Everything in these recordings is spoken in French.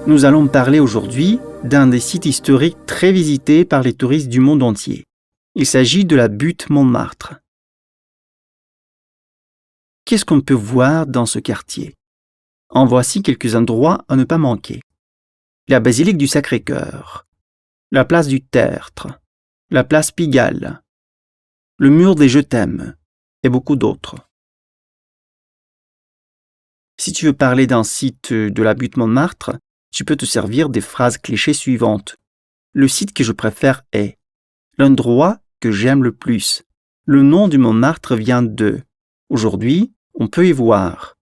Nous allons parler aujourd'hui d'un des sites historiques très visités par les touristes du monde entier. Il s'agit de la butte Montmartre. Qu'est-ce qu'on peut voir dans ce quartier? En voici quelques endroits à ne pas manquer. La basilique du Sacré-Cœur, la place du Tertre, la place Pigalle, le mur des Je t'aime et beaucoup d'autres. Si tu veux parler d'un site de la butte Montmartre, tu peux te servir des phrases clichés suivantes. Le site que je préfère est. L'endroit que j'aime le plus. Le nom du Montmartre vient de. Aujourd'hui, on peut y voir.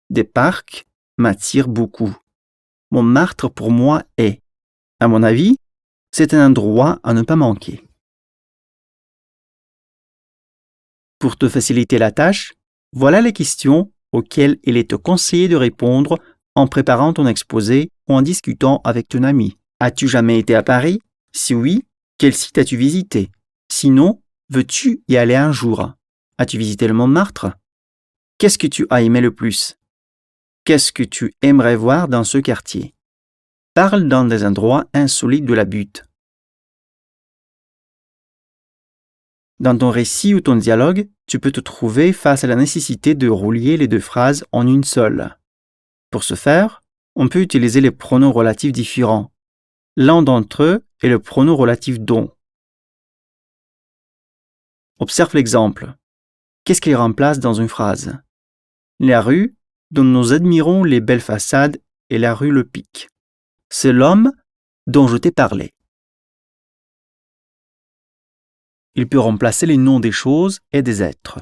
Des parcs m'attirent beaucoup. Montmartre pour moi est. À mon avis, c'est un endroit à ne pas manquer. Pour te faciliter la tâche, voilà les questions auxquelles il est conseillé de répondre en préparant ton exposé ou en discutant avec ton ami. As-tu jamais été à Paris? Si oui, quel site as-tu visité? Sinon, veux-tu y aller un jour? As-tu visité le Montmartre? Qu'est-ce que tu as aimé le plus? Qu'est-ce que tu aimerais voir dans ce quartier? Parle dans des endroits insolites de la butte. Dans ton récit ou ton dialogue, tu peux te trouver face à la nécessité de relier les deux phrases en une seule. Pour ce faire, on peut utiliser les pronoms relatifs différents. L'un d'entre eux est le pronom relatif dont. Observe l'exemple. Qu'est-ce qu'il remplace dans une phrase? La rue dont nous admirons les belles façades est la rue Le Pic. C'est l'homme dont je t'ai parlé. Il peut remplacer les noms des choses et des êtres.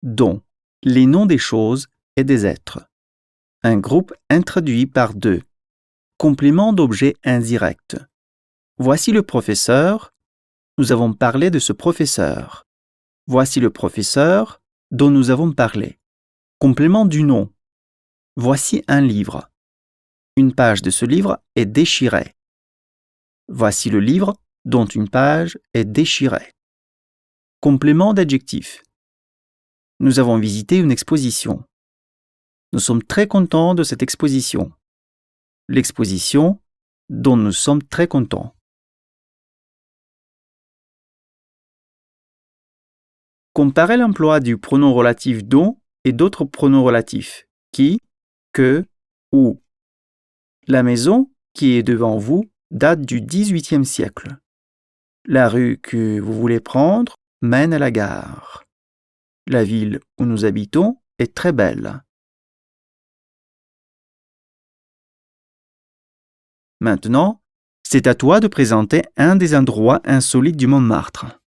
Dont, les noms des choses et des êtres. Un groupe introduit par deux. Complément d'objet indirect. Voici le professeur. Nous avons parlé de ce professeur. Voici le professeur dont nous avons parlé. Complément du nom. Voici un livre. Une page de ce livre est déchirée. Voici le livre dont une page est déchirée. Complément d'adjectif. Nous avons visité une exposition. Nous sommes très contents de cette exposition. L'exposition dont nous sommes très contents. Comparez l'emploi du pronom relatif dont et d'autres pronoms relatifs qui, que, où. La maison qui est devant vous date du XVIIIe siècle. La rue que vous voulez prendre mène à la gare. La ville où nous habitons est très belle. Maintenant, c'est à toi de présenter un des endroits insolites du Montmartre.